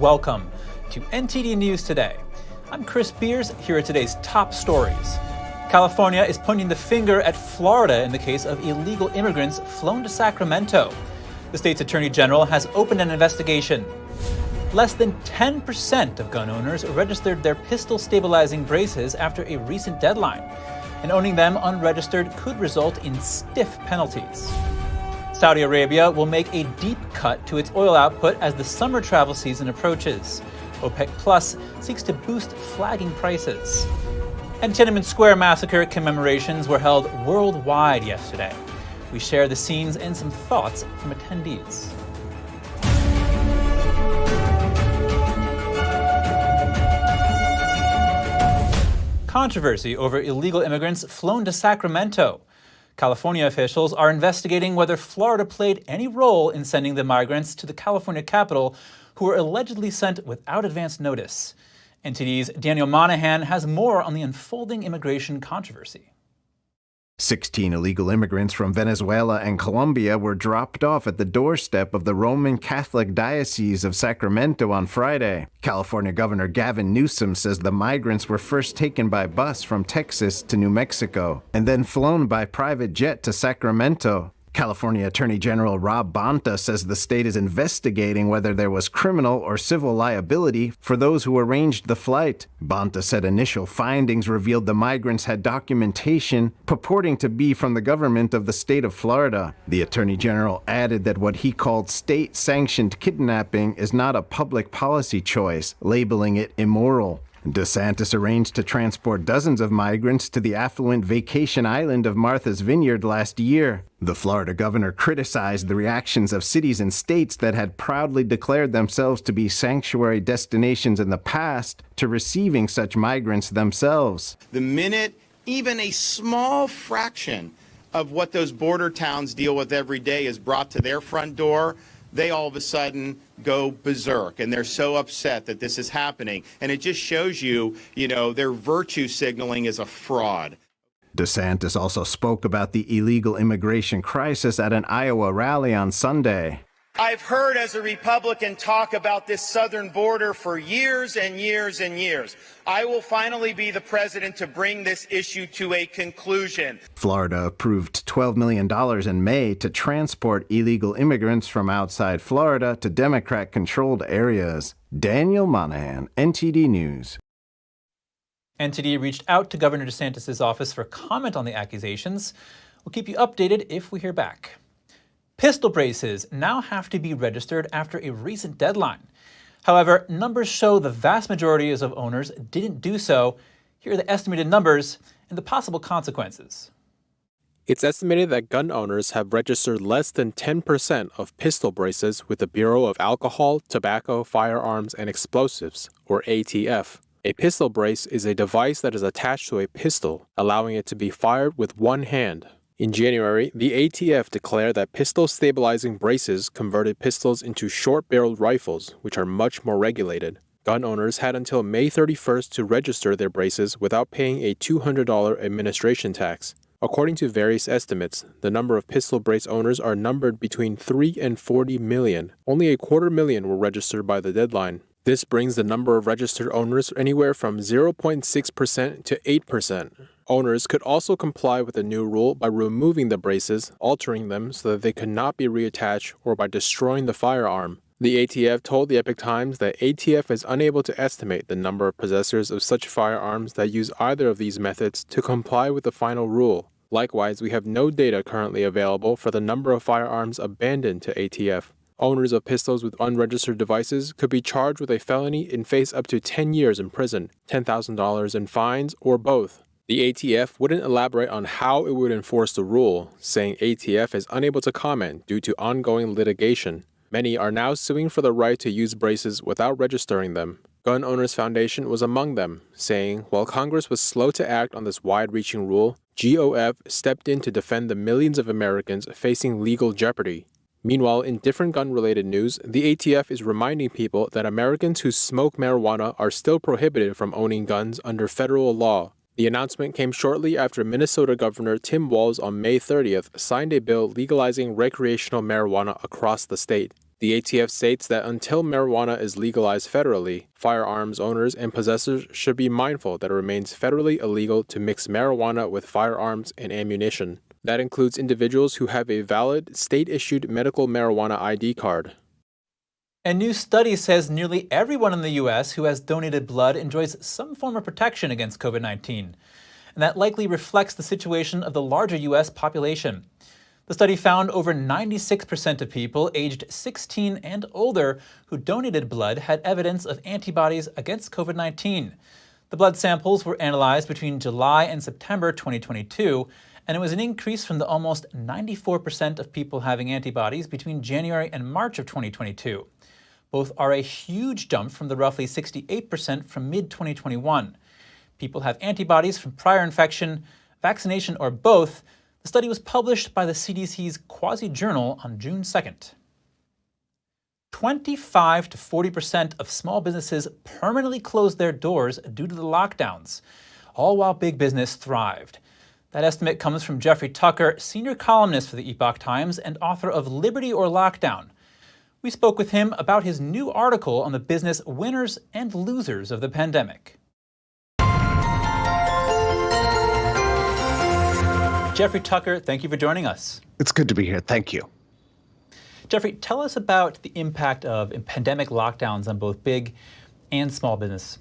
welcome to NTD News Today. I'm Chris Beers. Here are today's top stories. California is pointing the finger at Florida in the case of illegal immigrants flown to Sacramento. The state's attorney general has opened an investigation. Less than 10% of gun owners registered their pistol stabilizing braces after a recent deadline, and owning them unregistered could result in stiff penalties. Saudi Arabia will make a deep cut to its oil output as the summer travel season approaches. OPEC Plus seeks to boost flagging prices. And Tiananmen Square massacre commemorations were held worldwide yesterday. We share the scenes and some thoughts from attendees. Controversy over illegal immigrants flown to Sacramento. California officials are investigating whether Florida played any role in sending the migrants to the California capital who were allegedly sent without advance notice. NTD's Daniel Monahan has more on the unfolding immigration controversy. 16 illegal immigrants from Venezuela and Colombia were dropped off at the doorstep of the Roman Catholic Diocese of Sacramento on Friday. California Governor Gavin Newsom says the migrants were first taken by bus from Texas to New Mexico and then flown by private jet to Sacramento. California Attorney General Rob Bonta says the state is investigating whether there was criminal or civil liability for those who arranged the flight. Bonta said initial findings revealed the migrants had documentation purporting to be from the government of the state of Florida. The Attorney General added that what he called state-sanctioned kidnapping is not a public policy choice, labeling it immoral. DeSantis arranged to transport dozens of migrants to the affluent vacation island of Martha's Vineyard last year. The Florida governor criticized the reactions of cities and states that had proudly declared themselves to be sanctuary destinations in the past to receiving such migrants themselves. The minute even a small fraction of what those border towns deal with every day is brought to their front door, they all of a sudden go berserk, and they're so upset that this is happening. And it just shows you, their virtue signaling is a fraud. DeSantis also spoke about the illegal immigration crisis at an Iowa rally on Sunday. I've heard as a Republican talk about this southern border for years and years and years. I will finally be the president to bring this issue to a conclusion. Florida approved $12 million in May to transport illegal immigrants from outside Florida to Democrat-controlled areas. Daniel Monahan, NTD News. NTD reached out to Governor DeSantis' office for comment on the accusations. We'll keep you updated if we hear back. Pistol braces now have to be registered after a recent deadline. However, numbers show the vast majority of owners didn't do so. Here are the estimated numbers and the possible consequences. It's estimated that gun owners have registered less than 10% of pistol braces with the Bureau of Alcohol, Tobacco, Firearms, and Explosives, or ATF. A pistol brace is a device that is attached to a pistol, allowing it to be fired with one hand. In January, the ATF declared that pistol-stabilizing braces converted pistols into short-barreled rifles, which are much more regulated. Gun owners had until May 31st to register their braces without paying a $200 administration tax. According to various estimates, the number of pistol brace owners are numbered between 3 and 40 million. Only 250,000 were registered by the deadline. This brings the number of registered owners anywhere from 0.6% to 8%. Owners could also comply with the new rule by removing the braces, altering them so that they could not be reattached, or by destroying the firearm. The ATF told the Epoch Times that ATF is unable to estimate the number of possessors of such firearms that use either of these methods to comply with the final rule. Likewise, we have no data currently available for the number of firearms abandoned to ATF. Owners of pistols with unregistered devices could be charged with a felony and face up to 10 years in prison, $10,000 in fines, or both. The ATF wouldn't elaborate on how it would enforce the rule, saying ATF is unable to comment due to ongoing litigation. Many are now suing for the right to use braces without registering them. Gun Owners Foundation was among them, saying while Congress was slow to act on this wide-reaching rule, GOF stepped in to defend the millions of Americans facing legal jeopardy. Meanwhile, in different gun-related news, the ATF is reminding people that Americans who smoke marijuana are still prohibited from owning guns under federal law. The announcement came shortly after Minnesota Governor Tim Walz on May 30th signed a bill legalizing recreational marijuana across the state. The ATF states that until marijuana is legalized federally, firearms owners and possessors should be mindful that it remains federally illegal to mix marijuana with firearms and ammunition. That includes individuals who have a valid, state-issued medical marijuana ID card. A new study says nearly everyone in the U.S. who has donated blood enjoys some form of protection against COVID-19. And that likely reflects the situation of the larger U.S. population. The study found over 96% of people aged 16 and older who donated blood had evidence of antibodies against COVID-19. The blood samples were analyzed between July and September 2022, and it was an increase from the almost 94% of people having antibodies between January and March of 2022. Both are a huge jump from the roughly 68% from mid-2021. People have antibodies from prior infection, vaccination, or both. The study was published by the CDC's quasi-journal on June 2nd. 25 to 40% of small businesses permanently closed their doors due to the lockdowns, all while big business thrived. That estimate comes from Jeffrey Tucker, senior columnist for the Epoch Times and author of Liberty or Lockdown. We spoke with him about his new article on the business winners and losers of the pandemic. Jeffrey Tucker, thank you for joining us. It's good to be here. Thank you. Jeffrey, tell us about the impact of pandemic lockdowns on both big and small business.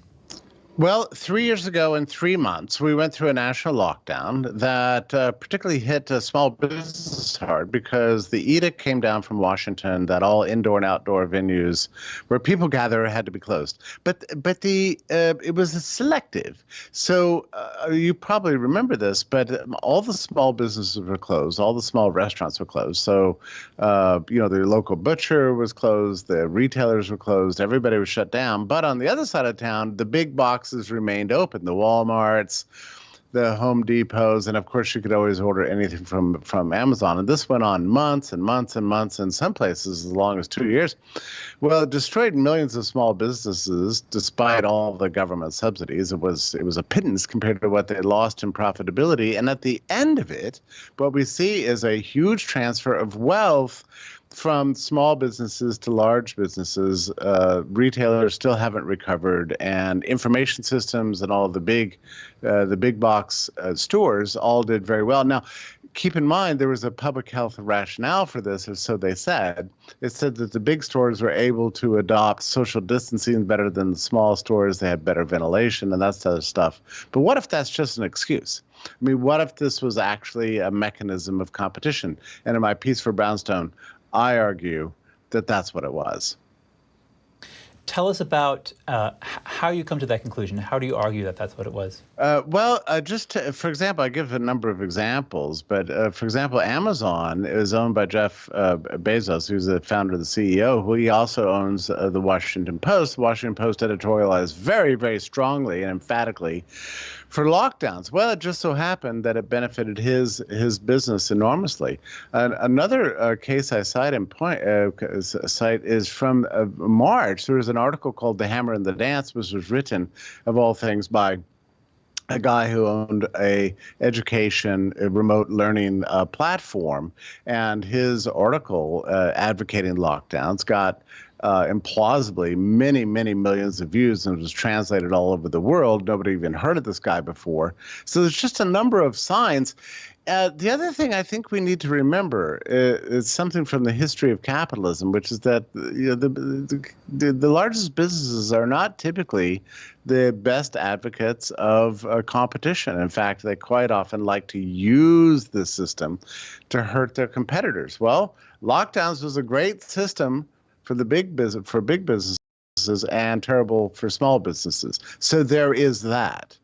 Well, 3 years ago in 3 months, we went through a national lockdown that particularly hit small businesses hard because the edict came down from Washington that all indoor and outdoor venues where people gather had to be closed. But it was selective. So you probably remember this, but all the small businesses were closed. All the small restaurants were closed. So, the local butcher was closed. The retailers were closed. Everybody was shut down. But on the other side of town, the big boxes remained open, the Walmarts, the Home Depots, and of course you could always order anything from Amazon. And this went on months and months and months, in some places as long as 2 years. Well, it destroyed millions of small businesses despite all the government subsidies. It was a pittance compared to what they lost in profitability. And at the end of it, what we see is a huge transfer of wealth from small businesses to large businesses. Retailers still haven't recovered, and information systems and all of the big box stores all did very well. Now, keep in mind, there was a public health rationale for this, or so they said. It said that the big stores were able to adopt social distancing better than the small stores. They had better ventilation and that sort of stuff. But what if that's just an excuse? I mean, what if this was actually a mechanism of competition? And in my piece for Brownstone, I argue that that's what it was. Tell us about how you come to that conclusion. How do you argue that that's what it was? For example, I give a number of examples, but for example, Amazon is owned by Jeff Bezos, who's the founder and the CEO, who he also owns the Washington Post. The Washington Post editorialized very, very strongly and emphatically for lockdowns. Well, it just so happened that it benefited his business enormously. Another case I cite is from March. There was an article called "The Hammer and the Dance," which was written, of all things, by a guy who owned a remote learning platform, and his article advocating lockdowns got implausibly many, many millions of views, and it was translated all over the world. Nobody even heard of this guy before. So there's just a number of signs. The other thing I think we need to remember is something from the history of capitalism, which is that the largest businesses are not typically the best advocates of competition. In fact, they quite often like to use the system to hurt their competitors. Well, lockdowns was a great system for big businesses and terrible for small businesses. So there is that.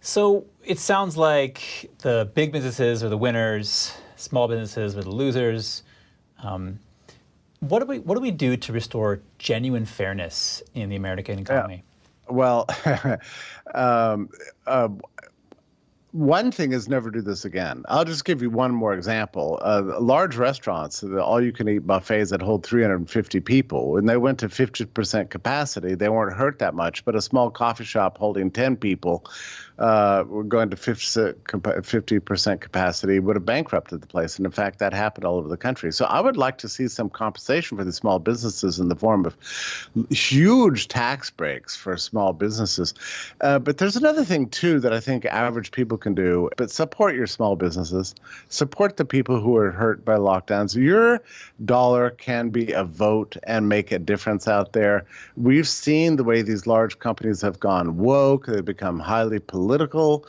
So it sounds like the big businesses are the winners, small businesses are the losers. What do we do to restore genuine fairness in the American economy? Well, One thing is never do this again. I'll just give you one more example. Large restaurants, the all-you-can-eat buffets that hold 350 people, when they went to 50% capacity, they weren't hurt that much. But a small coffee shop holding 10 people were going to 50% capacity would have bankrupted the place. And in fact, that happened all over the country. So I would like to see some compensation for the small businesses in the form of huge tax breaks for small businesses. But there's another thing, too, that I think average people can do. But support your small businesses. Support the people who are hurt by lockdowns. Your dollar can be a vote and make a difference out there. We've seen the way these large companies have gone woke. They've become highly political.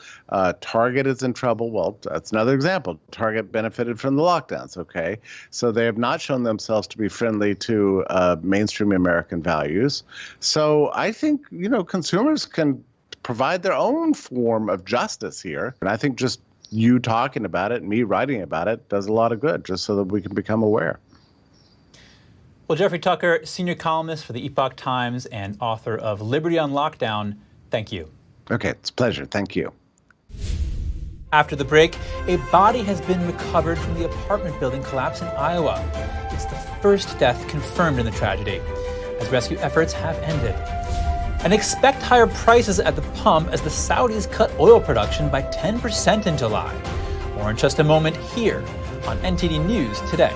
Target is in trouble. Well, that's another example. Target benefited from the lockdowns, okay? So they have not shown themselves to be friendly to mainstream American values. So I think, consumers can provide their own form of justice here. And I think just you talking about it and me writing about it does a lot of good, just so that we can become aware. Well, Jeffrey Tucker, senior columnist for the Epoch Times and author of Liberty on Lockdown, thank you. Okay, it's a pleasure. Thank you. After the break, a body has been recovered from the apartment building collapse in Iowa. It's the first death confirmed in the tragedy, as rescue efforts have ended. And expect higher prices at the pump as the Saudis cut oil production by 10% in July. More in just a moment here on NTD News Today.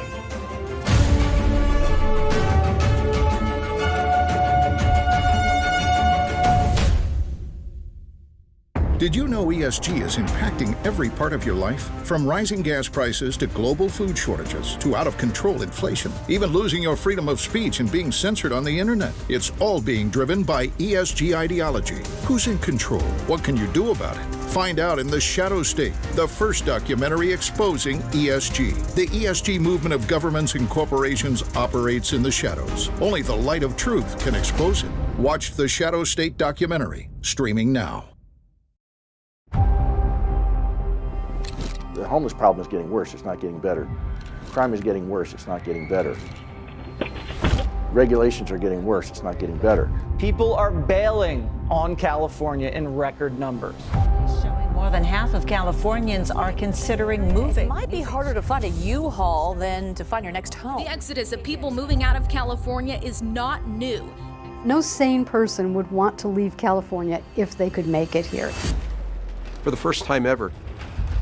Did you know ESG is impacting every part of your life? From rising gas prices to global food shortages to out-of-control inflation, even losing your freedom of speech and being censored on the internet. It's all being driven by ESG ideology. Who's in control? What can you do about it? Find out in The Shadow State, the first documentary exposing ESG. The ESG movement of governments and corporations operates in the shadows. Only the light of truth can expose it. Watch The Shadow State documentary, streaming now. The homeless problem is getting worse, it's not getting better. Crime is getting worse, it's not getting better. Regulations are getting worse, it's not getting better. People are bailing on California in record numbers. Showing more than half of Californians are considering moving. It might be harder to find a U-Haul than to find your next home. The exodus of people moving out of California is not new. No sane person would want to leave California if they could make it here. For the first time ever,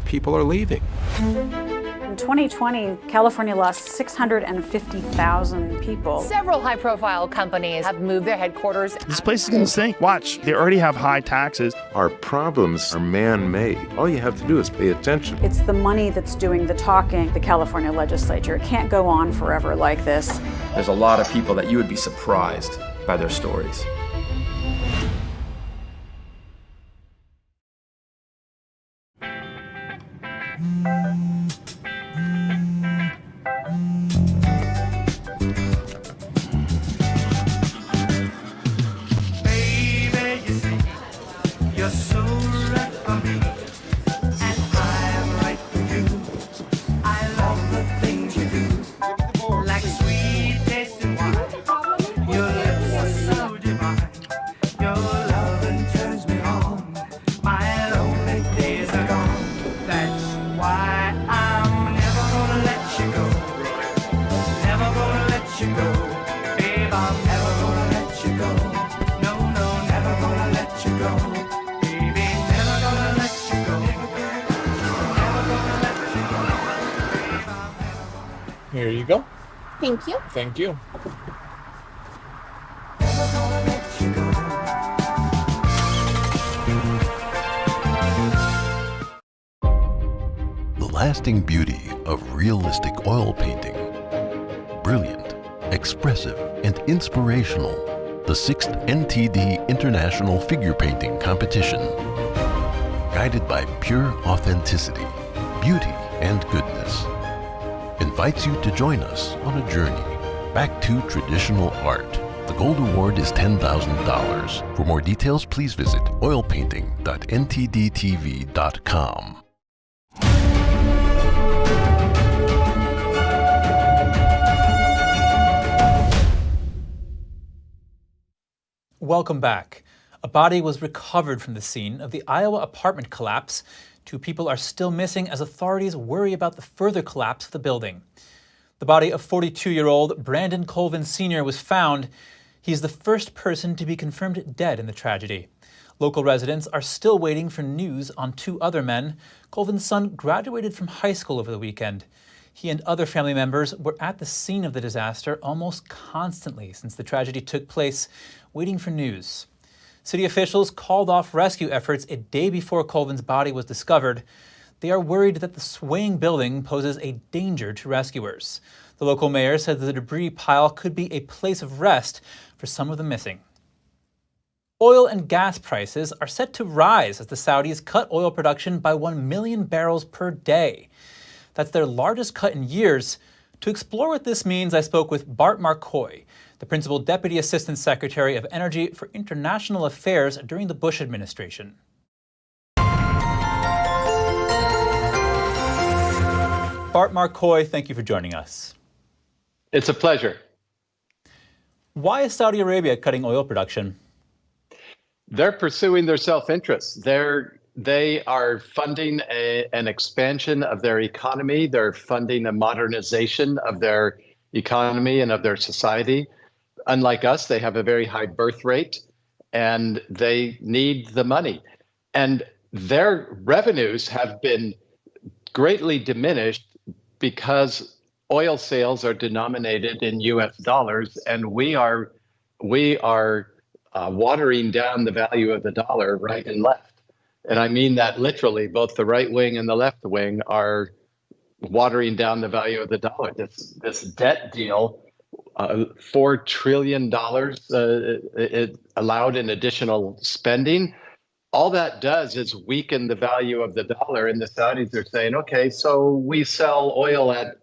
people are leaving. In 2020, California lost 650,000 people. Several high-profile companies have moved their headquarters. This place is going to stink. Watch, they already have high taxes. Our problems are man-made. All you have to do is pay attention. It's the money that's doing the talking, the California legislature. It can't go on forever like this. There's a lot of people that you would be surprised by their stories. Here you go. Thank you. Thank you. The lasting beauty of realistic oil painting. Brilliant, expressive, and inspirational. The 6th NTD International Figure Painting Competition. Guided by pure authenticity, beauty, and goodness. Invites you to join us on a journey back to traditional art. The Gold Award is $10,000. For more details, please visit oilpainting.ntdtv.com. Welcome back. A body was recovered from the scene of the Iowa apartment collapse 2 people are still missing as authorities worry about the further collapse of the building. The body of 42-year-old Brandon Colvin Sr. was found. He's the first person to be confirmed dead in the tragedy. Local residents are still waiting for news on 2 other men. Colvin's son graduated from high school over the weekend. He and other family members were at the scene of the disaster almost constantly since the tragedy took place, waiting for news. City officials called off rescue efforts a day before Colvin's body was discovered. They are worried that the swaying building poses a danger to rescuers. The local mayor said the debris pile could be a place of rest for some of the missing. Oil and gas prices are set to rise as the Saudis cut oil production by 1 million barrels per day. That's their largest cut in years. To explore what this means, I spoke with Bart Marcoy, the Principal Deputy Assistant Secretary of Energy for International Affairs during the Bush administration. Bart Marcoy, thank you for joining us. It's a pleasure. Why is Saudi Arabia cutting oil production? They're pursuing their self-interest. They are funding an expansion of their economy. They're funding a modernization of their economy and of their society. Unlike us, they have a very high birth rate and they need the money. And their revenues have been greatly diminished because oil sales are denominated in US dollars, and we are watering down the value of the dollar right and left. And I mean that literally. Both the right wing and the left wing are watering down the value of the dollar. This debt deal, $4 trillion it allowed in additional spending. All that does is weaken the value of the dollar, and the Saudis are saying, okay, so we sell oil at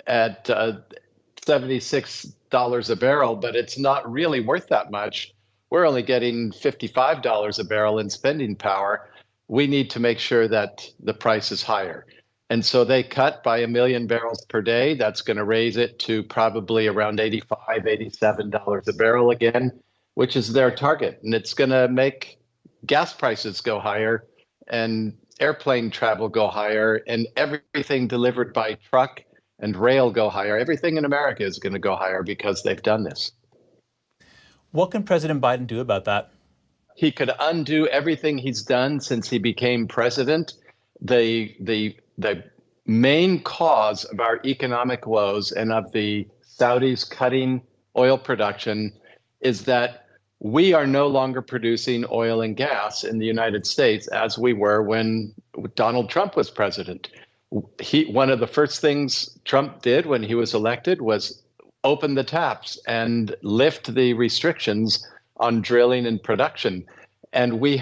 $76 a barrel, but it's not really worth that much. We're only getting $55 a barrel in spending power. We need to make sure that the price is higher. And so they cut by 1 million barrels per day. That's going to raise it to probably around $85, $87 a barrel again, which is their target. And it's going to make gas prices go higher and airplane travel go higher and everything delivered by truck and rail go higher. Everything in America is going to go higher because they've done this. What can President Biden do about that? He could undo everything he's done since he became president. The main cause of our economic woes and of the Saudis cutting oil production is that we are no longer producing oil and gas in the United States as we were when Donald Trump was president. One of the first things Trump did when he was elected was open the taps and lift the restrictions on drilling and production. And we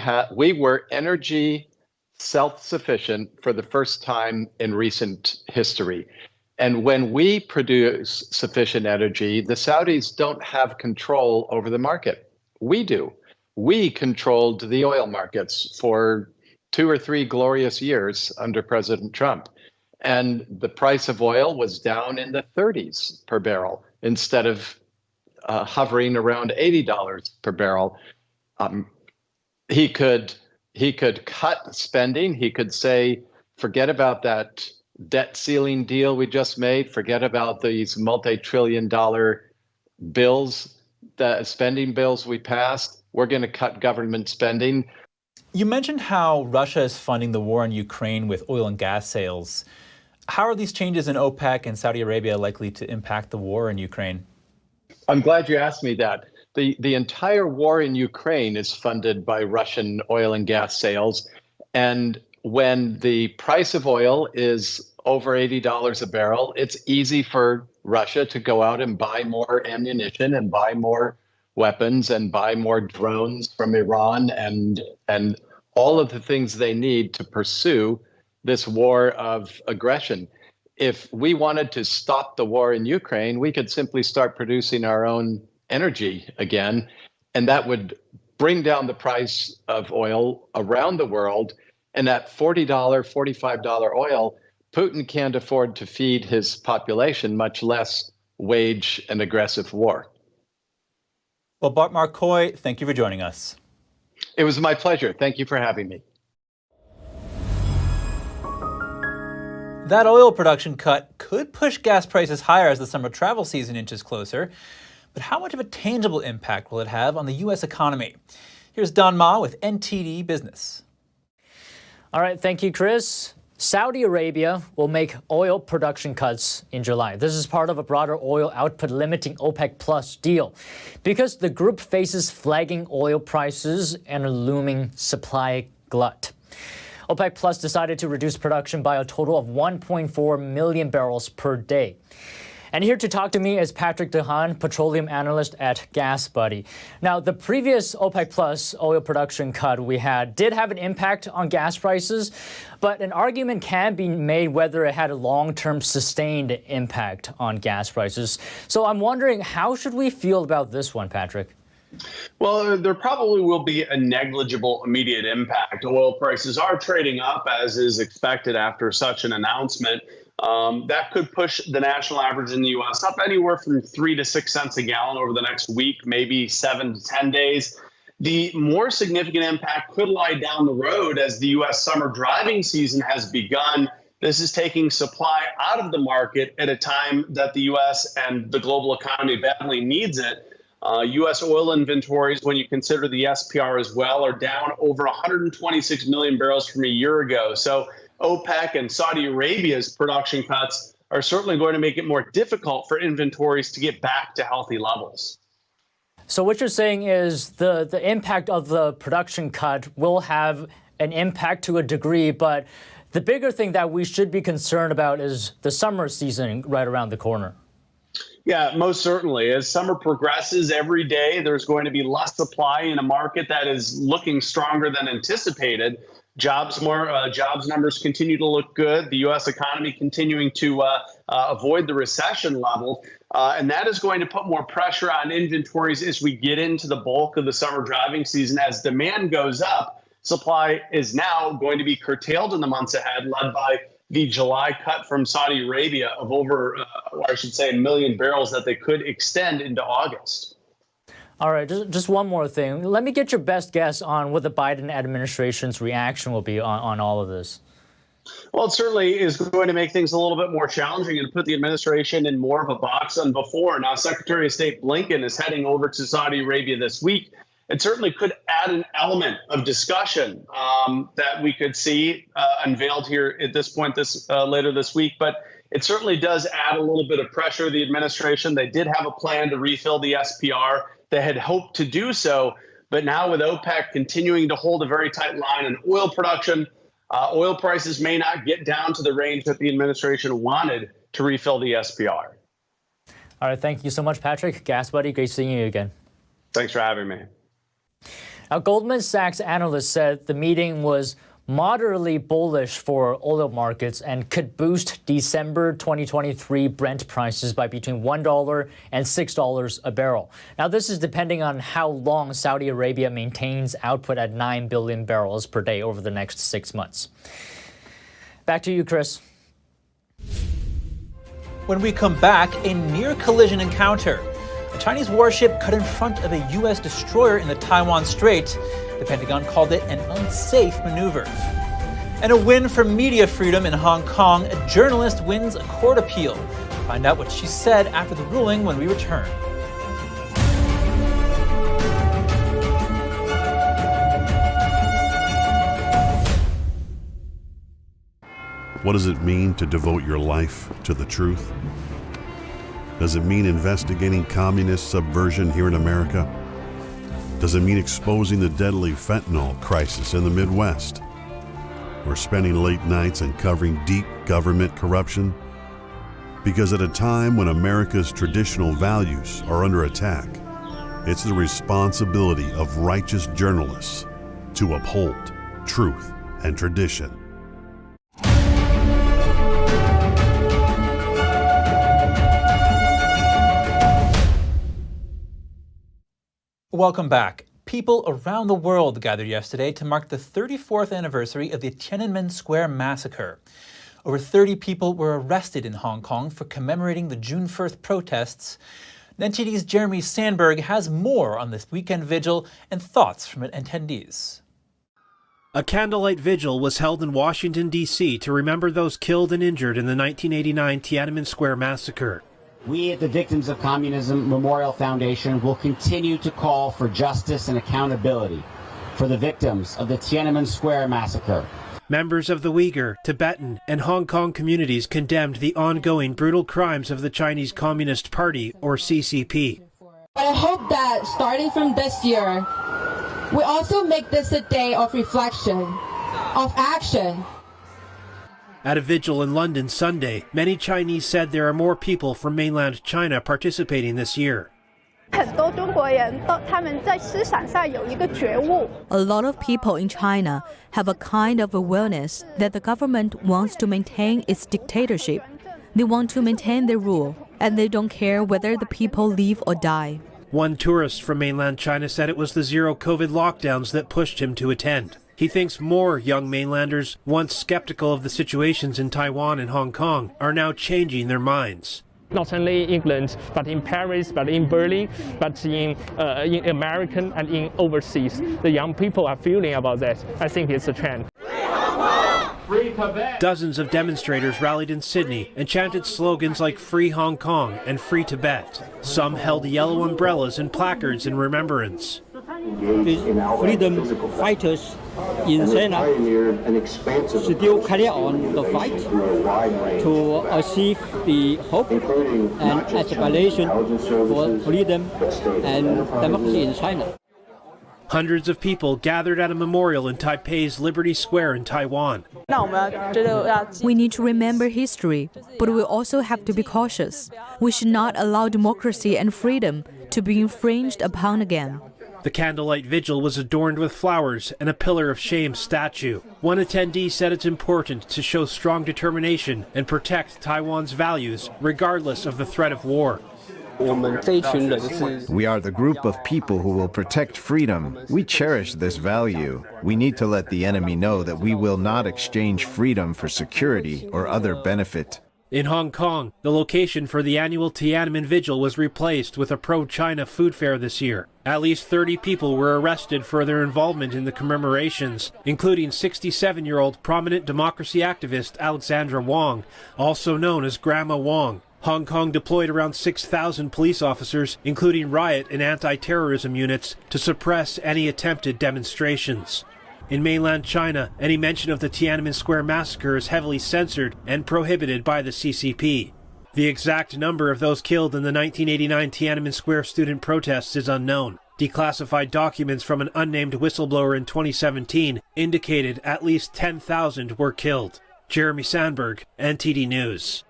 were energy self-sufficient for the first time in recent history. And when we produce sufficient energy, the Saudis don't have control over the market. We do. We controlled the oil markets for 2 or 3 glorious years under President Trump. And the price of oil was down in the 30s per barrel instead of hovering around $80 per barrel. He could cut spending. He could say, forget about that debt ceiling deal we just made. Forget about these multi-trillion-dollar bills, the spending bills we passed. We're going to cut government spending. You mentioned how Russia is funding the war in Ukraine with oil and gas sales. How are these changes in OPEC and Saudi Arabia likely to impact the war in Ukraine? I'm glad you asked me that. The entire war in Ukraine is funded by Russian oil and gas sales. And when the price of oil is over $80 a barrel, it's easy for Russia to go out and buy more ammunition and buy more weapons and buy more drones from Iran and all of the things they need to pursue this war of aggression. If we wanted to stop the war in Ukraine, we could simply start producing our own energy again, and that would bring down the price of oil around the world. And at $40, $45 oil, Putin can't afford to feed his population, much less wage an aggressive war. Well, Bart Marcoy, thank you for joining us. It was my pleasure. Thank you for having me. That oil production cut could push gas prices higher as the summer travel season inches closer. But how much of a tangible impact will it have on the U.S. economy? Here's Don Ma with NTD Business. All right, thank you, Chris. Saudi Arabia will make oil production cuts in July. This is part of a broader oil output limiting OPEC Plus deal because the group faces flagging oil prices and a looming supply glut. OPEC Plus decided to reduce production by a total of 1.4 million barrels per day. And here to talk to me is Patrick DeHaan, petroleum analyst at Gasbuddy. Now, the previous OPEC Plus oil production cut we had did have an impact on gas prices, but an argument can be made whether it had a long-term sustained impact on gas prices. So I'm wondering, how should we feel about this one, Patrick? Well, there probably will be a negligible immediate impact. Oil prices are trading up, as is expected after such an announcement. That could push the national average in the U.S. up anywhere from 3 to 6 cents a gallon over the next week, maybe 7 to 10 days. The more significant impact could lie down the road as the U.S. summer driving season has begun. This is taking supply out of the market at a time that the U.S. and the global economy badly needs it. U.S. oil inventories, when you consider the SPR as well, are down over 126 million barrels from a year ago. So OPEC and Saudi Arabia's production cuts are certainly going to make it more difficult for inventories to get back to healthy levels. So what you're saying is the impact of the production cut will have an impact to a degree, but the bigger thing that we should be concerned about is the summer season right around the corner. Yeah, most certainly. As summer progresses, every day there's going to be less supply in a market that is looking stronger than anticipated. Jobs numbers continue to look good. The U.S. economy continuing to avoid the recession level. And that is going to put more pressure on inventories as we get into the bulk of the summer driving season. As demand goes up, supply is now going to be curtailed in the months ahead, led by the July cut from Saudi Arabia of over, or I should say, 1 million barrels that they could extend into August. All right, just one more thing. Let me get your best guess on what the Biden administration's reaction will be on all of this. Well, it certainly is going to make things a little bit more challenging and put the administration in more of a box than before. Now, Secretary of State Blinken is heading over to Saudi Arabia this week. It certainly could add an element of discussion that we could see unveiled here at this point later this week. But it certainly does add a little bit of pressure to the administration. They did have a plan to refill the SPR. They had hoped to do so. But now with OPEC continuing to hold a very tight line on oil production, oil prices may not get down to the range that the administration wanted to refill the SPR. All right. Thank you so much, Patrick. Gasbuddy, great seeing you again. Thanks for having me. Now, Goldman Sachs analysts said the meeting was moderately bullish for oil markets and could boost December 2023 Brent prices by between $1 and $6 a barrel. Now, this is depending on how long Saudi Arabia maintains output at 9 billion barrels per day over the next 6 months. Back to you, Chris. When we come back, a near collision encounter. A Chinese warship cut in front of a U.S. destroyer in the Taiwan Strait. The Pentagon called it an unsafe maneuver. And a win for media freedom in Hong Kong. A journalist wins a court appeal. Find out what she said after the ruling when we return. What does it mean to devote your life to the truth? Does it mean investigating communist subversion here in America? Does it mean exposing the deadly fentanyl crisis in the Midwest? Or spending late nights and covering deep government corruption? Because at a time when America's traditional values are under attack, it's the responsibility of righteous journalists to uphold truth and tradition. Welcome back. People around the world gathered yesterday to mark the 34th anniversary of the Tiananmen Square Massacre. Over 30 people were arrested in Hong Kong for commemorating the June 1st protests. NTD's Jeremy Sandberg has more on this weekend vigil and thoughts from attendees. A candlelight vigil was held in Washington, D.C. to remember those killed and injured in the 1989 Tiananmen Square massacre. We at the Victims of Communism Memorial Foundation will continue to call for justice and accountability for the victims of the Tiananmen Square massacre. Members of the Uyghur, Tibetan, and Hong Kong communities condemned the ongoing brutal crimes of the Chinese Communist Party, or CCP. But I hope that starting from this year, we also make this a day of reflection, of action. At a vigil in London Sunday, many Chinese said there are more people from mainland China participating this year. A lot of people in China have a kind of awareness that the government wants to maintain its dictatorship. They want to maintain their rule, and they don't care whether the people live or die. One tourist from mainland China said it was the zero-COVID lockdowns that pushed him to attend. He thinks more young mainlanders, once skeptical of the situations in Taiwan and Hong Kong, are now changing their minds. Not only in England, but in Paris, but in Berlin, but in American and in overseas. The young people are feeling about that. I think it's a trend. Dozens of demonstrators rallied in Sydney and chanted slogans like Free Hong Kong and Free Tibet. Some held yellow umbrellas and placards in remembrance. The freedom fighters in China still carry on the fight to achieve the hope and aspiration for freedom and democracy in China. Hundreds of people gathered at a memorial in Taipei's Liberty Square in Taiwan. We need to remember history, but we also have to be cautious. We should not allow democracy and freedom to be infringed upon again. The candlelight vigil was adorned with flowers and a Pillar of Shame statue. One attendee said it's important to show strong determination and protect Taiwan's values, regardless of the threat of war. We are the group of people who will protect freedom. We cherish this value. We need to let the enemy know that we will not exchange freedom for security or other benefit. In Hong Kong, the location for the annual Tiananmen Vigil was replaced with a pro-China food fair this year. At least 30 people were arrested for their involvement in the commemorations, including 67-year-old prominent democracy activist Alexandra Wong, also known as Grandma Wong. Hong Kong deployed around 6,000 police officers, including riot and anti-terrorism units, to suppress any attempted demonstrations. In mainland China, any mention of the Tiananmen Square massacre is heavily censored and prohibited by the CCP. The exact number of those killed in the 1989 Tiananmen Square student protests is unknown. Declassified documents from an unnamed whistleblower in 2017 indicated at least 10,000 were killed. Jeremy Sandberg, NTD News.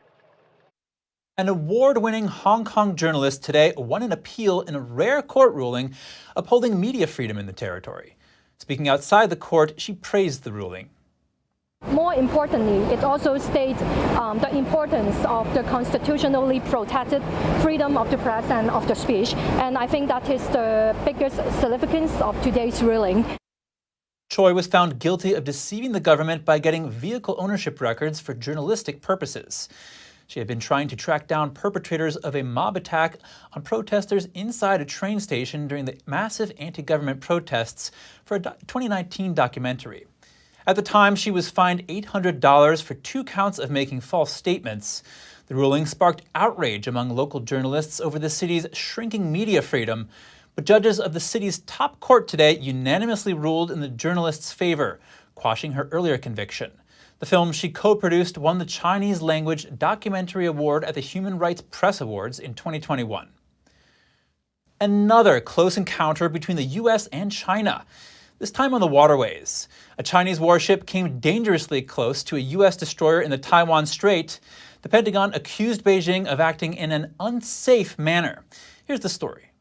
An award-winning Hong Kong journalist today won an appeal in a rare court ruling upholding media freedom in the territory. Speaking outside the court, she praised the ruling. More importantly, it also states the importance of the constitutionally protected freedom of the press and of the speech, and I think that is the biggest significance of today's ruling. Choi was found guilty of deceiving the government by getting vehicle ownership records for journalistic purposes. She had been trying to track down perpetrators of a mob attack on protesters inside a train station during the massive anti-government protests for a 2019 documentary. At the time, she was fined $800 for 2 counts of making false statements. The ruling sparked outrage among local journalists over the city's shrinking media freedom, but judges of the city's top court today unanimously ruled in the journalist's favor, quashing her earlier conviction. The film she co-produced won the Chinese Language Documentary Award at the Human Rights Press Awards in 2021. Another close encounter between the U.S. and China, this time on the waterways. A Chinese warship came dangerously close to a U.S. destroyer in the Taiwan Strait. The Pentagon accused Beijing of acting in an unsafe manner. Here's the story.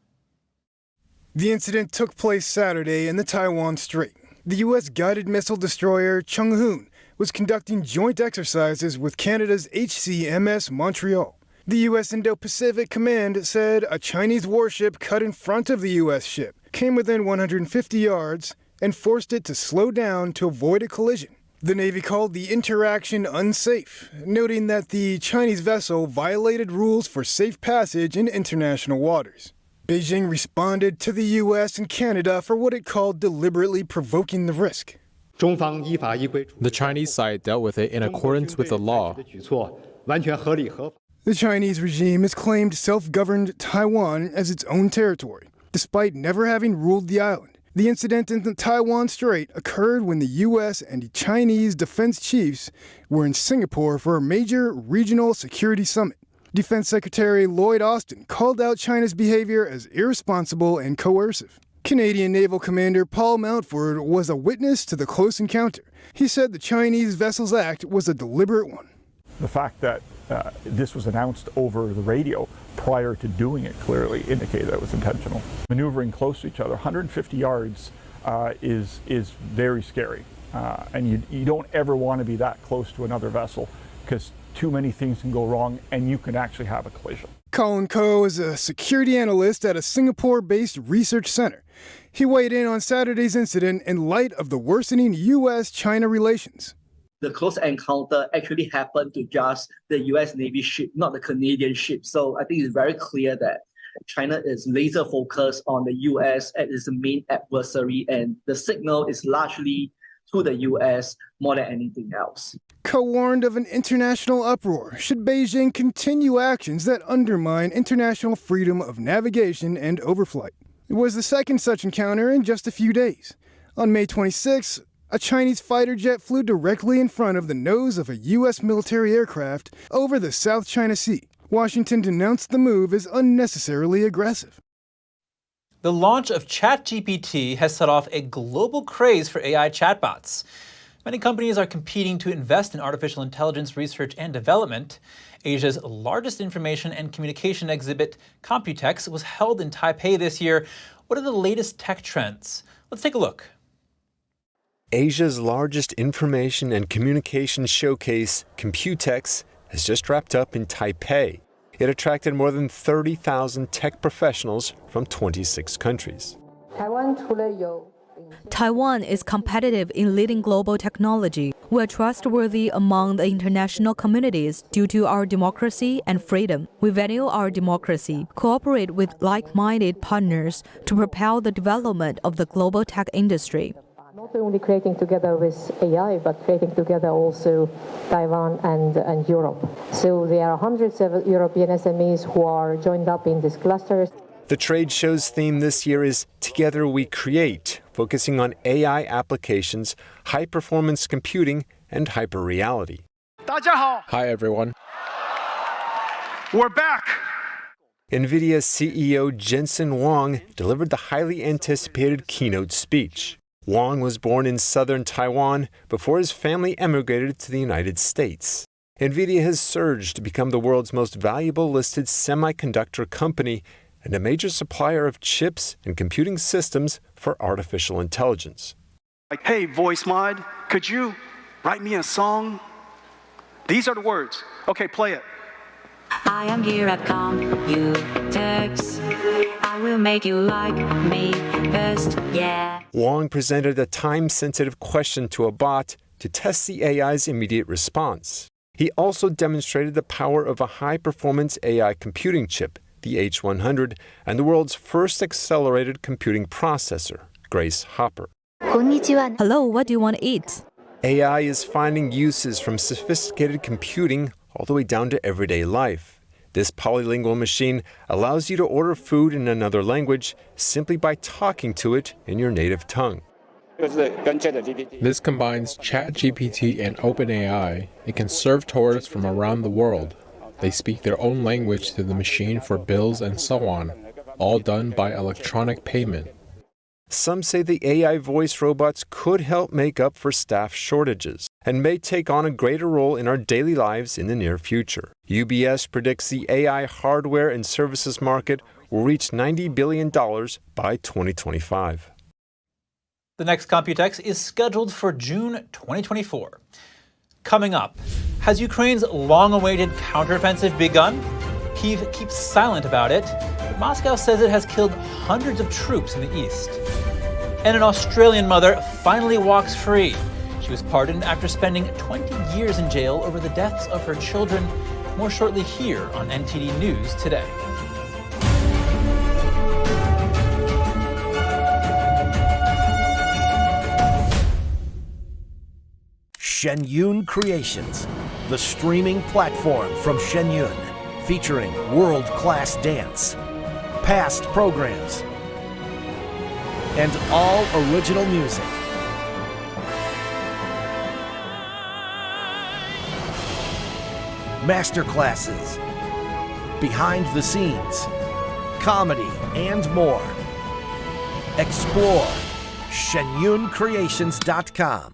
The incident took place Saturday in the Taiwan Strait. The U.S. guided missile destroyer Changhoon was conducting joint exercises with Canada's HCMS Montreal. The U.S. Indo-Pacific Command said a Chinese warship cut in front of the U.S. ship, came within 150 yards, and forced it to slow down to avoid a collision. The Navy called the interaction unsafe, noting that the Chinese vessel violated rules for safe passage in international waters. Beijing responded to the U.S. and Canada for what it called deliberately provoking the risk. The Chinese side dealt with it in accordance with the law. The Chinese regime has claimed self-governed Taiwan as its own territory, despite never having ruled the island. The incident in the Taiwan Strait occurred when the U.S. and Chinese defense chiefs were in Singapore for a major regional security summit. Defense Secretary Lloyd Austin called out China's behavior as irresponsible and coercive. Canadian Naval Commander Paul Mountford was a witness to the close encounter. He said the Chinese vessel's act was a deliberate one. The fact that this was announced over the radio prior to doing it clearly indicated that it was intentional. Maneuvering close to each other, 150 yards is very scary. And you don't ever want to be that close to another vessel because too many things can go wrong and you can actually have a collision. Colin Koh is a security analyst at a Singapore-based research center. He weighed in on Saturday's incident in light of the worsening U.S.-China relations. The close encounter actually happened to just the U.S. Navy ship, not the Canadian ship. So I think it's very clear that China is laser focused on the U.S. as its main adversary, and the signal is largely to the U.S. more than anything else. Koh warned of an international uproar should Beijing continue actions that undermine international freedom of navigation and overflight. It was the second such encounter in just a few days. On May 26, a Chinese fighter jet flew directly in front of the nose of a U.S. military aircraft over the South China Sea. Washington denounced the move as unnecessarily aggressive. The launch of ChatGPT has set off a global craze for AI chatbots. Many companies are competing to invest in artificial intelligence research and development. Asia's largest information and communication exhibit, Computex, was held in Taipei this year. What are the latest tech trends? Let's take a look. Asia's largest information and communication showcase, Computex, has just wrapped up in Taipei. It attracted more than 30,000 tech professionals from 26 countries. Taiwan is competitive in leading global technology. We are trustworthy among the international communities due to our democracy and freedom. We value our democracy, cooperate with like-minded partners to propel the development of the global tech industry. Not only creating together with AI, but creating together also Taiwan and Europe. So there are hundreds of European SMEs who are joined up in these clusters. The trade show's theme this year is Together We Create, focusing on AI applications, high-performance computing, and hyperreality. Hi, everyone. We're back. NVIDIA CEO Jensen Huang delivered the highly anticipated keynote speech. Huang was born in southern Taiwan before his family emigrated to the United States. NVIDIA has surged to become the world's most valuable listed semiconductor company and a major supplier of chips and computing systems for artificial intelligence. Hey, voice mod, could you write me a song? These are the words. Okay, play it. I am here at Computex. I will make you like me best, yeah. Huang presented a time-sensitive question to a bot to test the AI's immediate response. He also demonstrated the power of a high-performance AI computing chip, the H100, and the world's first accelerated computing processor, Grace Hopper. Hello, what do you want to eat? AI is finding uses from sophisticated computing all the way down to everyday life. This polylingual machine allows you to order food in another language simply by talking to it in your native tongue. This combines ChatGPT and OpenAI. It can serve tourists from around the world. They speak their own language to the machine for bills and so on, all done by electronic payment. Some say the AI voice robots could help make up for staff shortages and may take on a greater role in our daily lives in the near future. UBS predicts the AI hardware and services market will reach $90 billion by 2025. The next Computex is scheduled for June 2024. Coming up, has Ukraine's long-awaited counteroffensive begun? Kyiv keeps silent about it, but Moscow says it has killed hundreds of troops in the east. And an Australian mother finally walks free. She was pardoned after spending 20 years in jail over the deaths of her children. More shortly here on NTD News Today. Shenyun Creations, the streaming platform from Shenyun, featuring world-class dance, past programs, and all original music. Masterclasses, behind the scenes, comedy, and more. Explore shenyuncreations.com.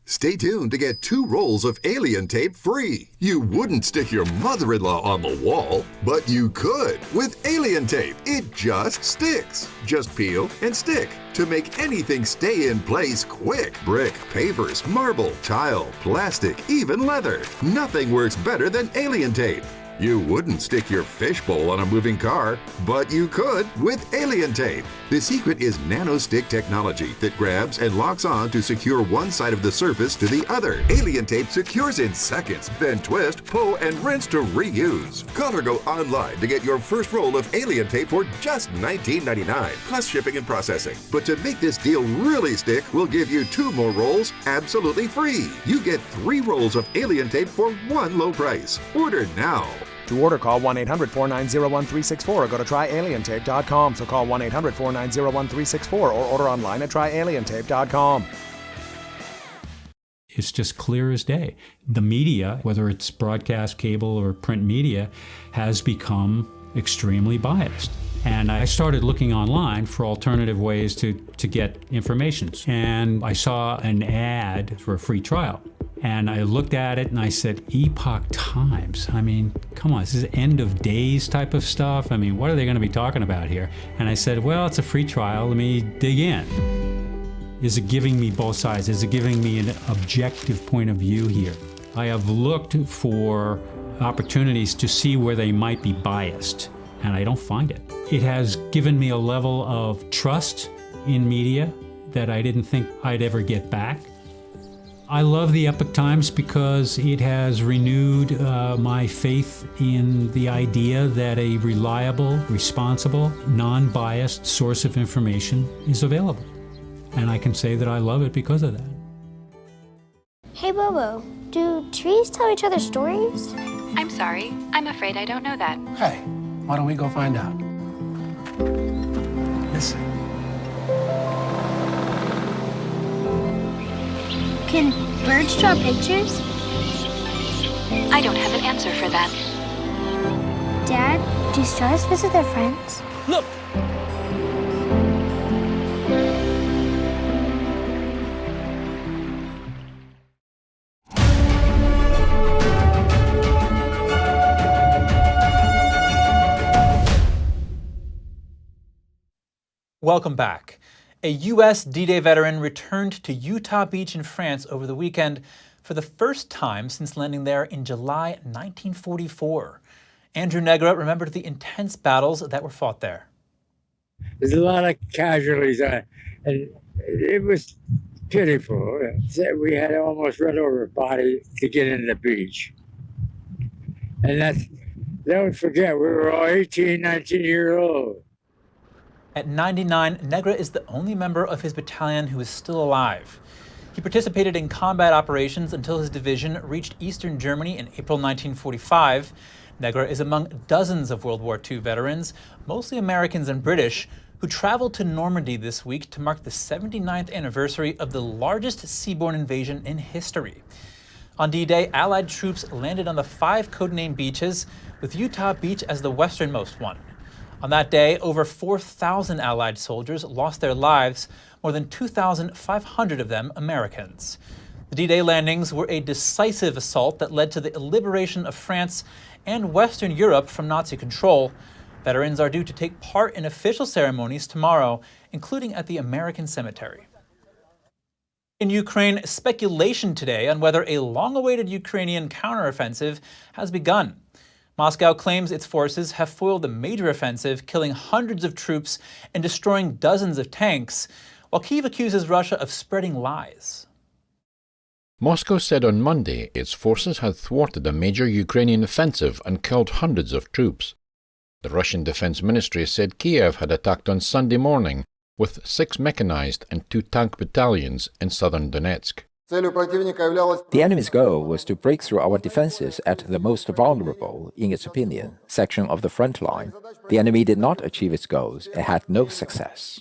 Stay tuned to get 2 rolls of alien tape free. You wouldn't stick your mother-in-law on the wall, but you could with alien tape. It just sticks. Just peel and stick to make anything stay in place quick. Brick, pavers, marble, tile, plastic, even leather. Nothing works better than alien tape. You wouldn't stick your fishbowl on a moving car, but you could with alien tape. The secret is nano-stick technology that grabs and locks on to secure one side of the surface to the other. Alien tape secures in seconds, then twist, pull, and rinse to reuse. Call or go online to get your first roll of alien tape for just $19.99, plus shipping and processing. But to make this deal really stick, we'll give you 2 more rolls absolutely free. You get 3 rolls of alien tape for one low price. Order now. To order, call 1-800-490-1364 or go to tryalientape.com. So call 1-800-490-1364 or order online at tryalientape.com. It's just clear as day. The media, whether it's broadcast, cable, or print media, has become extremely biased. And I started looking online for alternative ways to get information. And I saw an ad for a free trial. And I looked at it and I said, Epoch Times. I mean, come on, this is end of days type of stuff. I mean, what are they going to be talking about here? And I said, well, it's a free trial. Let me dig in. Is it giving me both sides? Is it giving me an objective point of view here? I have looked for opportunities to see where they might be biased, and I don't find it. It has given me a level of trust in media that I didn't think I'd ever get back. I love the Epoch Times because it has renewed my faith in the idea that a reliable, responsible, non-biased source of information is available. And I can say that I love it because of that. Hey Bobo, do trees tell each other stories? I'm sorry, I'm afraid I don't know that. Hey, why don't we go find out? Listen. Can birds draw pictures? I don't have an answer for that. Dad, do stars visit their friends? Look! Welcome back. A U.S. D-Day veteran returned to Utah Beach in France over the weekend for the first time since landing there in July 1944. Andrew Negra remembered the intense battles that were fought there. There's a lot of casualties, and it was pitiful. We had to almost run over a body to get in the beach. And don't forget, we were all 18, 19 years old. At 99, Negra is the only member of his battalion who is still alive. He participated in combat operations until his division reached eastern Germany in April 1945. Negra is among dozens of World War II veterans, mostly Americans and British, who traveled to Normandy this week to mark the 79th anniversary of the largest seaborne invasion in history. On D-Day, Allied troops landed on the 5 codenamed beaches, with Utah Beach as the westernmost one. On that day, over 4,000 Allied soldiers lost their lives, more than 2,500 of them Americans. The D-Day landings were a decisive assault that led to the liberation of France and Western Europe from Nazi control. Veterans are due to take part in official ceremonies tomorrow, including at the American Cemetery. In Ukraine, speculation today on whether a long-awaited Ukrainian counteroffensive has begun. Moscow claims its forces have foiled a major offensive, killing hundreds of troops and destroying dozens of tanks, while Kyiv accuses Russia of spreading lies. Moscow said on Monday its forces had thwarted a major Ukrainian offensive and killed hundreds of troops. The Russian Defense Ministry said Kiev had attacked on Sunday morning with 6 mechanized and 2 tank battalions in southern Donetsk. The enemy's goal was to break through our defenses at the most vulnerable, in its opinion, section of the front line. The enemy did not achieve its goals. It had no success.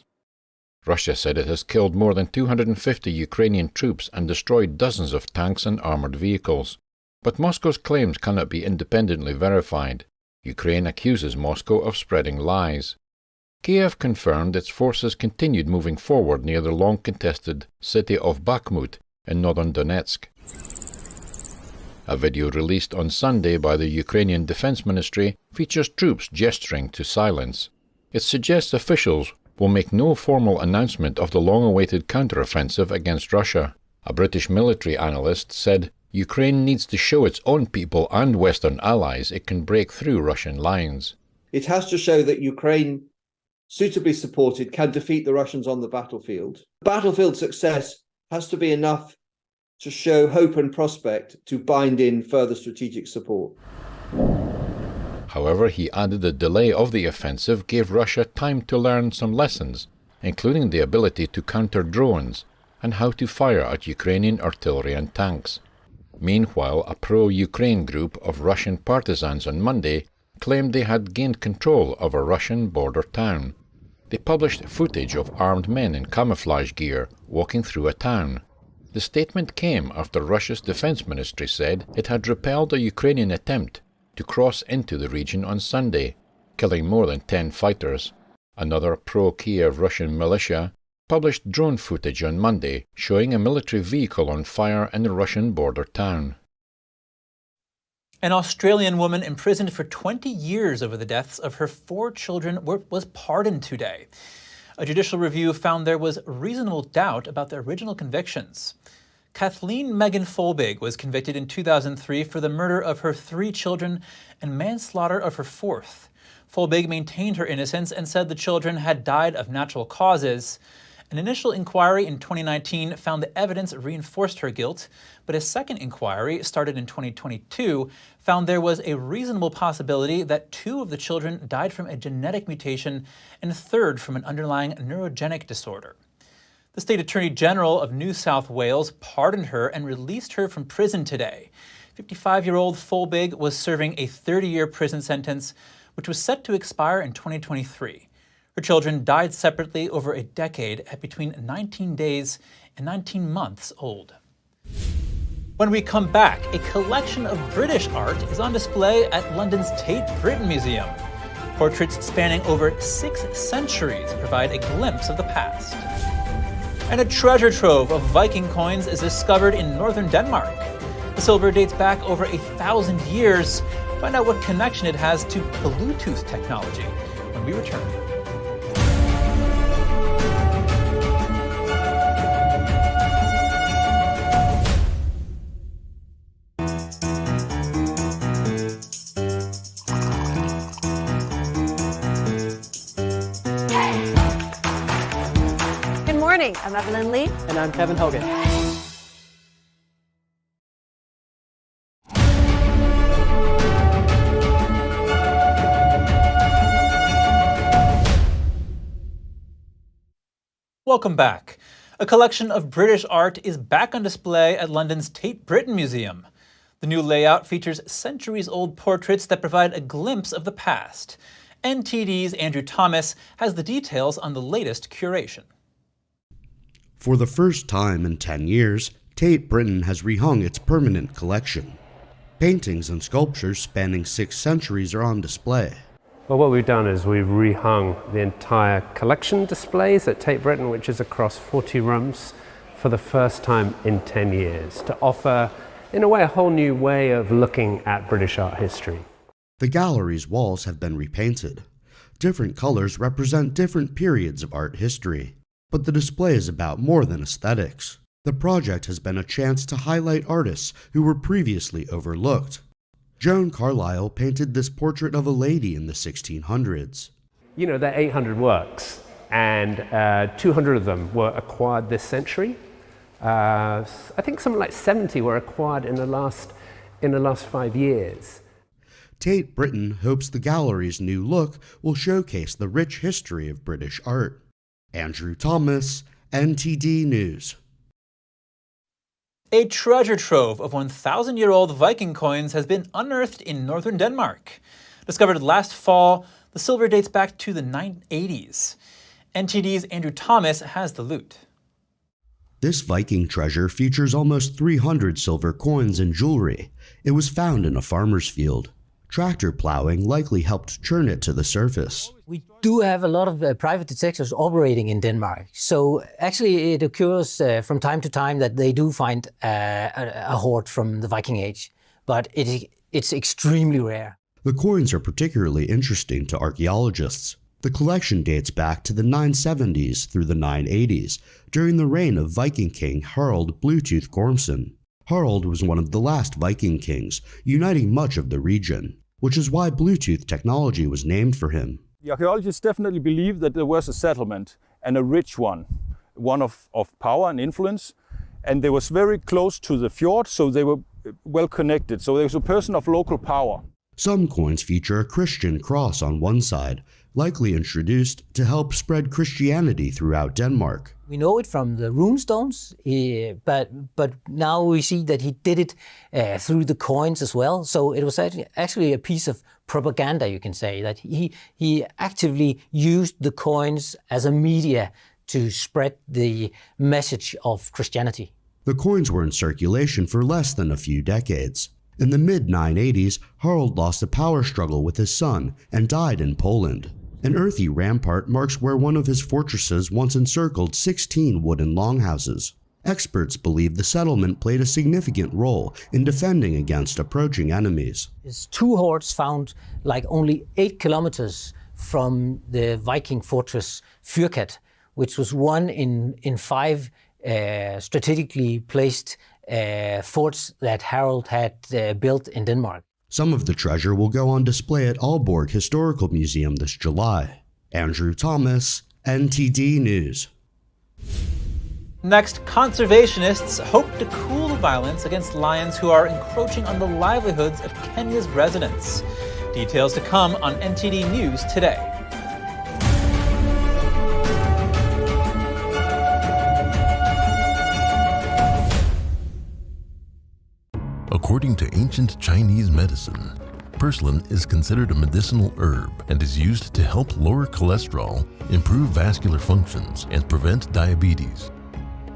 Russia said it has killed more than 250 Ukrainian troops and destroyed dozens of tanks and armored vehicles. But Moscow's claims cannot be independently verified. Ukraine accuses Moscow of spreading lies. Kiev confirmed its forces continued moving forward near the long-contested city of Bakhmut in northern Donetsk. A video released on Sunday by the Ukrainian Defense Ministry features troops gesturing to silence. It suggests officials will make no formal announcement of the long-awaited counteroffensive against Russia. A British military analyst said Ukraine needs to show its own people and Western allies it can break through Russian lines. It has to show that Ukraine, suitably supported, can defeat the Russians on the battlefield. Battlefield success has to be enough to show hope and prospect to bind in further strategic support. However, he added the delay of the offensive gave Russia time to learn some lessons, including the ability to counter drones and how to fire at Ukrainian artillery and tanks. Meanwhile, a pro-Ukraine group of Russian partisans on Monday claimed they had gained control of a Russian border town. They published footage of armed men in camouflage gear walking through a town. The statement came after Russia's defense ministry said it had repelled a Ukrainian attempt to cross into the region on Sunday, killing more than 10 fighters. Another pro-Kiev Russian militia published drone footage on Monday showing a military vehicle on fire in a Russian border town. An Australian woman imprisoned for 20 years over the deaths of her 4 children was pardoned today. A judicial review found there was reasonable doubt about the original convictions. Kathleen Megan Folbig was convicted in 2003 for the murder of her 3 children and manslaughter of her 4th. Folbig maintained her innocence and said the children had died of natural causes. An initial inquiry in 2019 found the evidence reinforced her guilt, but a second inquiry, started in 2022, found there was a reasonable possibility that 2 of the children died from a genetic mutation and a 3rd from an underlying neurogenic disorder. The State Attorney General of New South Wales pardoned her and released her from prison today. 55-year-old Folbig was serving a 30-year prison sentence, which was set to expire in 2023. Her children died separately over a decade at between 19 days and 19 months old. When we come back, a collection of British art is on display at London's Tate Britain Museum. Portraits spanning over 6 centuries provide a glimpse of the past. And a treasure trove of Viking coins is discovered in northern Denmark. The silver dates back over 1,000 years. Find out what connection it has to Bluetooth technology when we return. I'm Evelyn Lee. And I'm Kevin Hogan. Welcome back. A collection of British art is back on display at London's Tate Britain Museum. The new layout features centuries-old portraits that provide a glimpse of the past. NTD's Andrew Thomas has the details on the latest curation. For the first time in 10 years, Tate Britain has rehung its permanent collection. Paintings and sculptures spanning 6 centuries are on display. Well, what we've done is we've rehung the entire collection displays at Tate Britain, which is across 40 rooms, for the first time in 10 years, to offer, in a way, a whole new way of looking at British art history. The gallery's walls have been repainted. Different colors represent different periods of art history. But the display is about more than aesthetics. The project has been a chance to highlight artists who were previously overlooked. Joan Carlyle painted this portrait of a lady in the 1600s. You know, there are 800 works, and 200 of them were acquired this century. I think something like 70 were acquired in the last 5 years. Tate Britain hopes the gallery's new look will showcase the rich history of British art. Andrew Thomas, NTD News. A treasure trove of 1,000-year-old Viking coins has been unearthed in northern Denmark. Discovered last fall, the silver dates back to the 980s. NTD's Andrew Thomas has the loot. This Viking treasure features almost 300 silver coins and jewelry. It was found in a farmer's field. Tractor plowing likely helped churn it to the surface. We do have a lot of private detectives operating in Denmark. So actually it occurs from time to time that they do find a hoard from the Viking Age, but it's extremely rare. The coins are particularly interesting to archaeologists. The collection dates back to the 970s through the 980s, during the reign of Viking King Harald Bluetooth Gormson. Harald was one of the last Viking kings, uniting much of the region, which is why Bluetooth technology was named for him. The archaeologists definitely believe that there was a settlement, and a rich one of power and influence, and they was very close to the fjord, so they were well connected. So there was a person of local power. Some coins feature a Christian cross on one side, likely introduced to help spread Christianity throughout Denmark. We know it from the runestones, but now we see that he did it through the coins as well. So it was actually a piece of propaganda, you can say, that he actively used the coins as a media to spread the message of Christianity. The coins were in circulation for less than a few decades. In the mid-980s, Harald lost a power struggle with his son and died in Poland. An earthy rampart marks where one of his fortresses once encircled 16 wooden longhouses. Experts believe the settlement played a significant role in defending against approaching enemies. There's two hoards found like only 8 kilometers from the Viking fortress Fyrkat, which was one in 5 strategically placed forts that Harald had built in Denmark. Some of the treasure will go on display at Aalborg Historical Museum this July. Andrew Thomas, NTD News. Next, conservationists hope to cool the violence against lions who are encroaching on the livelihoods of Kenya's residents. Details to come on NTD News Today. According to ancient Chinese medicine, purslane is considered a medicinal herb and is used to help lower cholesterol, improve vascular functions, and prevent diabetes.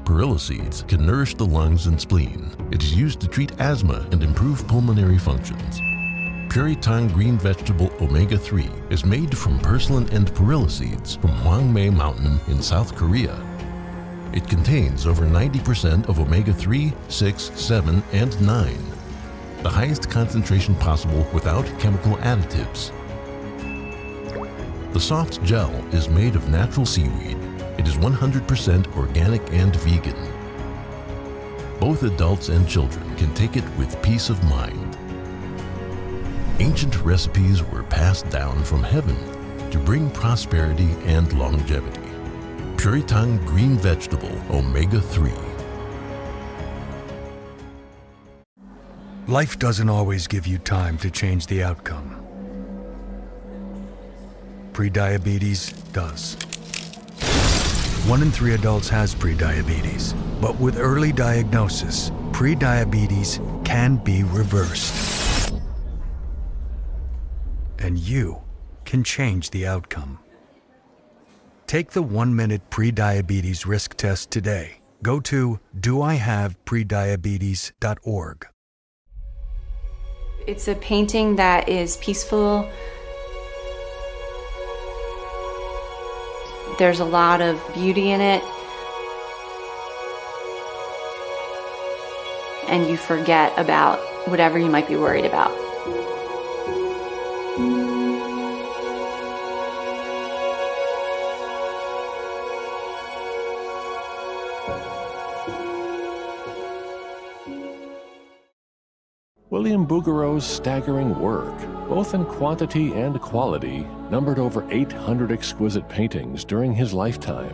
Perilla seeds can nourish the lungs and spleen. It is used to treat asthma and improve pulmonary functions. Puritang green vegetable omega-3 is made from purslane and perilla seeds from Hwangmae Mountain in South Korea. It contains over 90% of omega-3, 6, 7, and 9. The highest concentration possible without chemical additives. The soft gel is made of natural seaweed. It is 100% organic and vegan. Both adults and children can take it with peace of mind. Ancient recipes were passed down from heaven to bring prosperity and longevity. Puritang green vegetable omega-3. Life doesn't always give you time to change the outcome. Prediabetes does. 1 in 3 adults has prediabetes, but with early diagnosis, prediabetes can be reversed. And you can change the outcome. Take the 1-minute prediabetes risk test today. Go to doihaveprediabetes.org. It's a painting that is peaceful. There's a lot of beauty in it. And you forget about whatever you might be worried about. William Bouguereau's staggering work, both in quantity and quality, numbered over 800 exquisite paintings during his lifetime.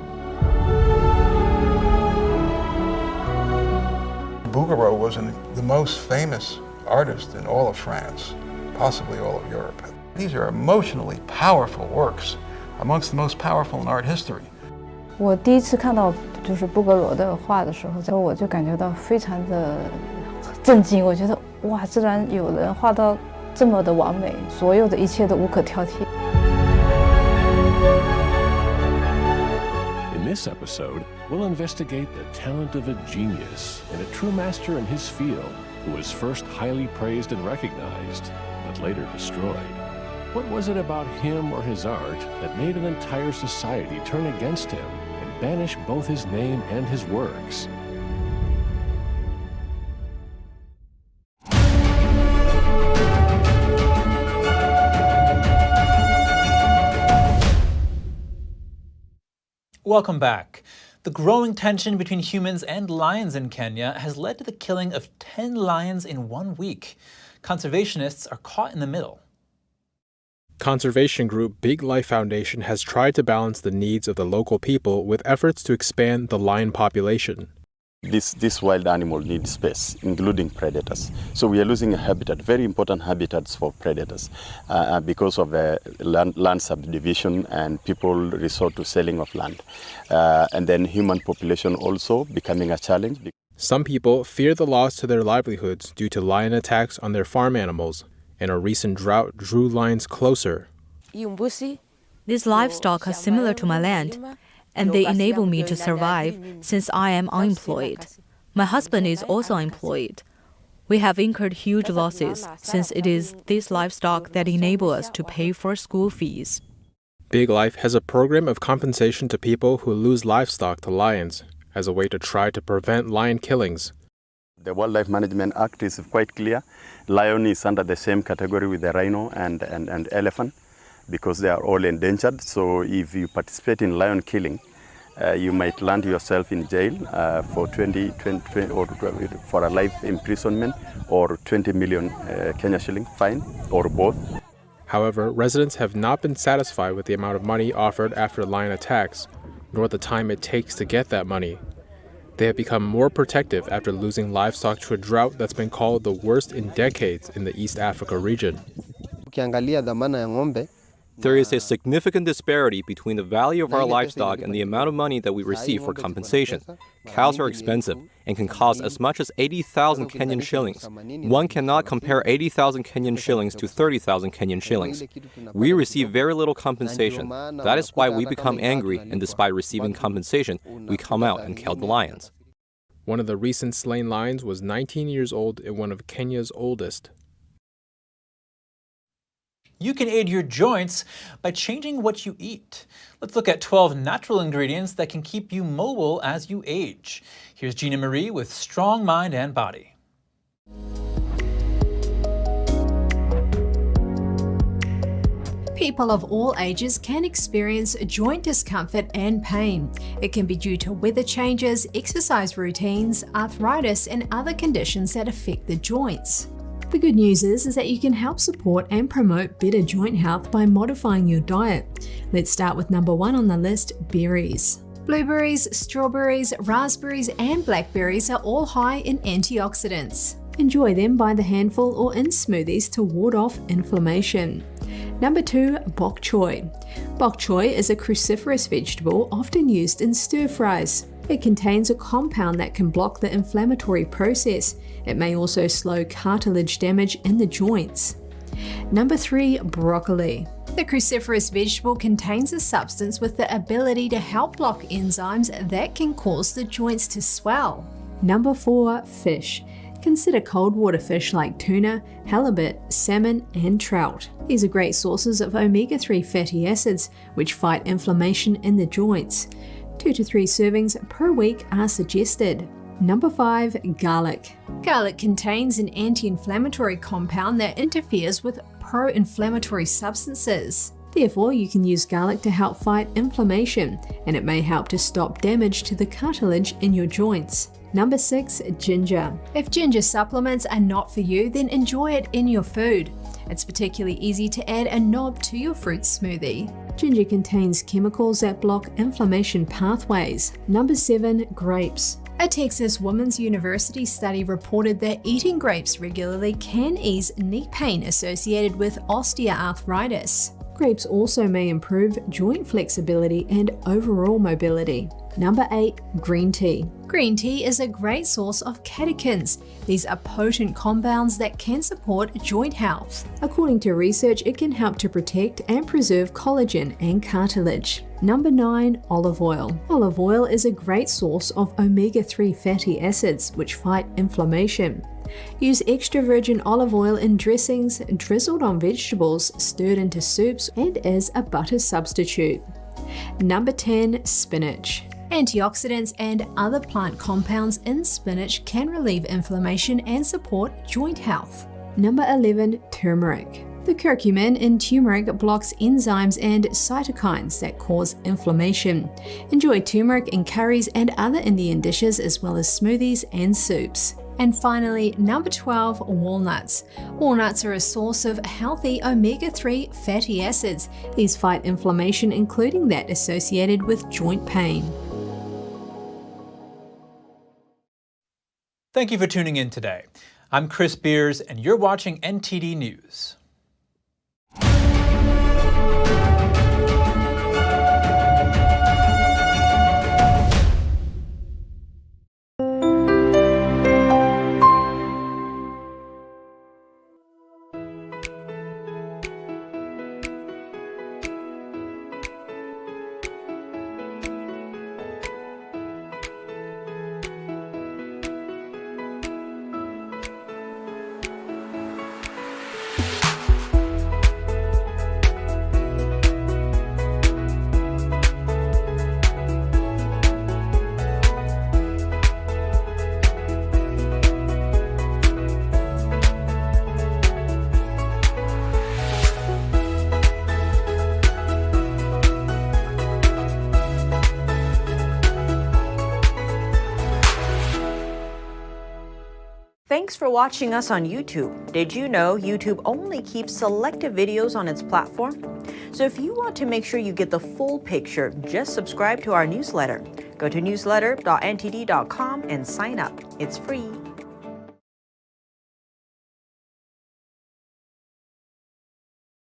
Bouguereau was the most famous artist in all of France, possibly all of Europe. These are emotionally powerful works, amongst the most powerful in art history. 我第一次看到就是布格罗的画的时候，我就感觉到非常的震惊。我觉得哇，居然有人画到这么的完美，所有的一切都无可挑剔。In this episode, we'll investigate the talent of a genius and a true master in his field who was first highly praised and recognized, but later destroyed. What was it about him or his art that made an entire society turn against him and banish both his name and his works? Welcome back. The growing tension between humans and lions in Kenya has led to the killing of 10 lions in 1 week. Conservationists are caught in the middle. Conservation group Big Life Foundation has tried to balance the needs of the local people with efforts to expand the lion population. This wild animal needs space, including predators. So we are losing a habitat, very important habitats for predators, because of land subdivision and people resort to selling of land. And then human population also becoming a challenge. Some people fear the loss to their livelihoods due to lion attacks on their farm animals, and a recent drought drew lions closer. These livestock are similar to my land, and they enable me to survive since I am unemployed. My husband is also unemployed. We have incurred huge losses since it is these livestock that enable us to pay for school fees. Big Life has a program of compensation to people who lose livestock to lions as a way to try to prevent lion killings. The Wildlife Management Act is quite clear. Lion is under the same category with the rhino and elephant because they are all endangered. So if you participate in lion killing, you might land yourself in jail for 20 or for a life imprisonment or 20 million Kenya shilling fine or both. However, residents have not been satisfied with the amount of money offered after lion attacks, nor the time it takes to get that money. They have become more protective after losing livestock to a drought that's been called the worst in decades in the East Africa region. There is a significant disparity between the value of our livestock and the amount of money that we receive for compensation. Cows are expensive and can cost as much as 80,000 Kenyan shillings. One cannot compare 80,000 Kenyan shillings to 30,000 Kenyan shillings. We receive very little compensation. That is why we become angry, and despite receiving compensation, we come out and kill the lions. One of the recent slain lions was 19 years old and one of Kenya's oldest. You can aid your joints by changing what you eat. Let's look at 12 natural ingredients that can keep you mobile as you age. Here's Gina Marie with Strong Mind and Body. People of all ages can experience joint discomfort and pain. It can be due to weather changes, exercise routines, arthritis, and other conditions that affect the joints. The good news is that you can help support and promote better joint health by modifying your diet. Let's start with number 1 on the list, berries. Blueberries, strawberries, raspberries, and blackberries are all high in antioxidants. Enjoy them by the handful or in smoothies to ward off inflammation. Number 2, bok choy. Bok choy is a cruciferous vegetable often used in stir fries. It contains a compound that can block the inflammatory process. It may also slow cartilage damage in the joints. Number 3, broccoli. The cruciferous vegetable contains a substance with the ability to help block enzymes that can cause the joints to swell. Number 4, fish. Consider cold water fish like tuna, halibut, salmon, and trout. These are great sources of omega-3 fatty acids, which fight inflammation in the joints. 2 to 3 servings per week are suggested. Number 5, garlic. Garlic contains an anti-inflammatory compound that interferes with pro-inflammatory substances. Therefore, you can use garlic to help fight inflammation, and it may help to stop damage to the cartilage in your joints. Number 6, ginger. If ginger supplements are not for you, then enjoy it in your food. It's particularly easy to add a knob to your fruit smoothie. Ginger contains chemicals that block inflammation pathways. Number 7, grapes. A Texas Women's University study reported that eating grapes regularly can ease knee pain associated with osteoarthritis. Grapes also may improve joint flexibility and overall mobility. Number 8. Green tea. Green tea is a great source of catechins. These are potent compounds that can support joint health. According to research, it can help to protect and preserve collagen and cartilage. Number 9. Olive oil. Olive oil is a great source of omega-3 fatty acids, which fight inflammation. Use extra virgin olive oil in dressings, drizzled on vegetables, stirred into soups, and as a butter substitute. Number 10. Spinach. Antioxidants and other plant compounds in spinach can relieve inflammation and support joint health. Number 11. Turmeric. The curcumin in turmeric blocks enzymes and cytokines that cause inflammation. Enjoy turmeric in curries and other Indian dishes as well as smoothies and soups. And finally, number 12, walnuts. Walnuts are a source of healthy omega-3 fatty acids. These fight inflammation, including that associated with joint pain. Thank you for tuning in today. I'm Chris Beers, and you're watching NTD News. Thanks for watching us on YouTube. Did you know YouTube only keeps selective videos on its platform? So if you want to make sure you get the full picture, just subscribe to our newsletter. Go to newsletter.ntd.com and sign up. It's free.